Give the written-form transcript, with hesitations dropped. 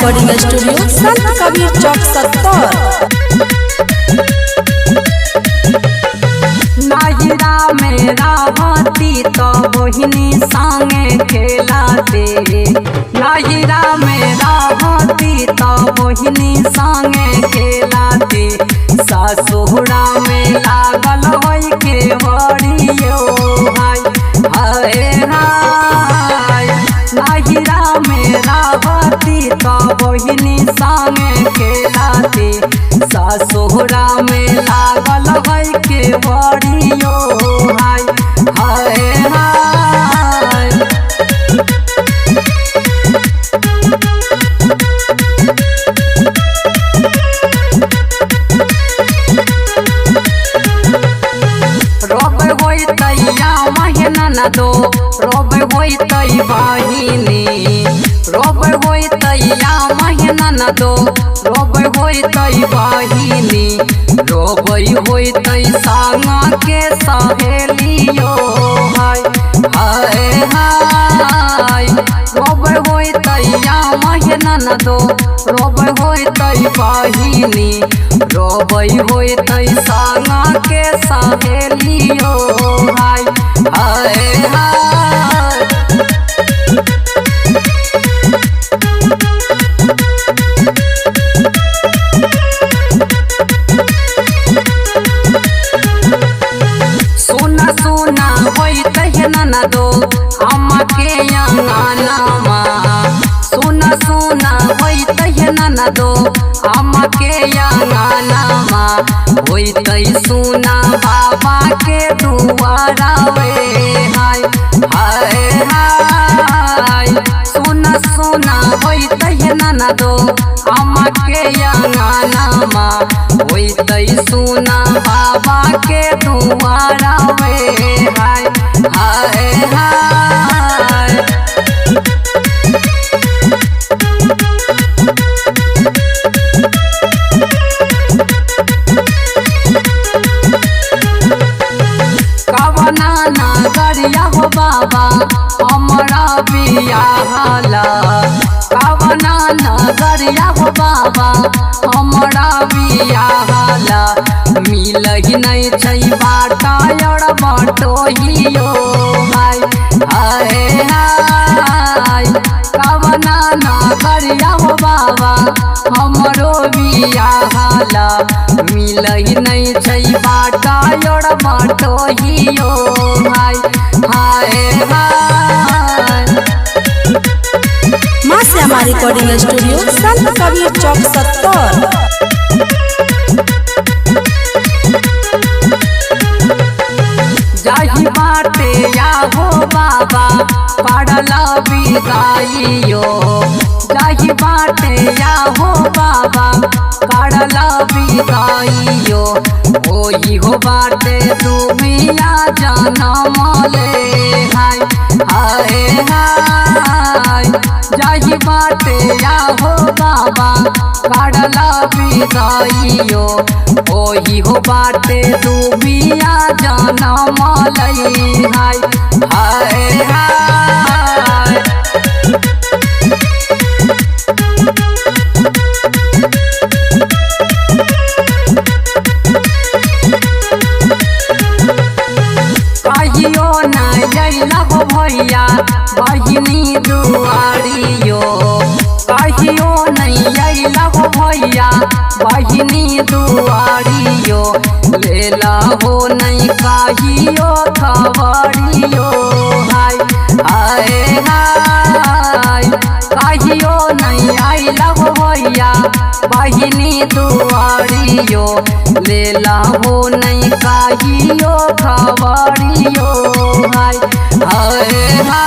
Recording studio संत कबीर चौक 70। नाहिरा मेरा भाती तो बहिनी संगे खेलाते, नाहिरा मेरा भाती तो बहिनी संगे खेलाते, ससुरा में लागल होई के बड़ियो हाय हाय हाय। नाहिरा मेरा भाती तो बहिनी संगे खेलाते, ससुरा में लागल होई के बड़ियो हाय हाय हाय। रोब होई तैया महीना न दो, रोब होई तई बहिनी, रोब होई तैया महीना न दो, रोब होई तई बहिनी, रोब होई तई संगा के सहेलियो हाय हाय हाय। रोब होई तैया महीना न दो, रोब होई तई बहिनी, रोब होई तई संगा के सहेलियो हाय हाय हाय। सोना सोना होई तहना न दो अम्मा के अंगनामा, सोना सोना होई तहना न दो अम्मा के अंगनामा, होई तई सोना बाबा के दुआरा वे हाय हाय हाय। सोना सोना होई तहना न दो अम्मा के अंगनामा, होई तई सोना बाबा के दुआरा वे हाय हाय हाय। कवना नगरिया हो बाबा हमरा बियाहला, कवना नगरिया हो बाबा हमरा बियाहला, मिलही नहीं छै बाटा और बटोहियो हाय हाय हाय। कवना नगरिया हो बाबा हमरो बियाहला, मिलही नहीं छै बाटा और बटोहियो हाय हाय हाय। मां श्यामा रिकॉर्डिंग स्टूडियो संत कबीर चौक 70। जाही बाटे या हो बाबा पड़ला विदाइयो, जाही बाटे या हो बाबा पड़ला विदाइयो, ओही हो बाटे दुमिया जनम ले हाय हाय हाय। जाही बाटे या हो बाबा पड़ला विदाइयो, ओही हो बाटे दुमिया जनम लई हाय हाय हाय। कहियो न जइला हो भैया बहिनी दुआरियो, कहियो नहीं अइला हो भैया बहिनी दुआरियो, लेला हो नहीं कहियो खबरियो हाय हाय हाय। कहियो नहीं अइला हो भैया बहिनी दुआरियो, लेला हो नहीं कहियो खबरियो हाय हाय हाय।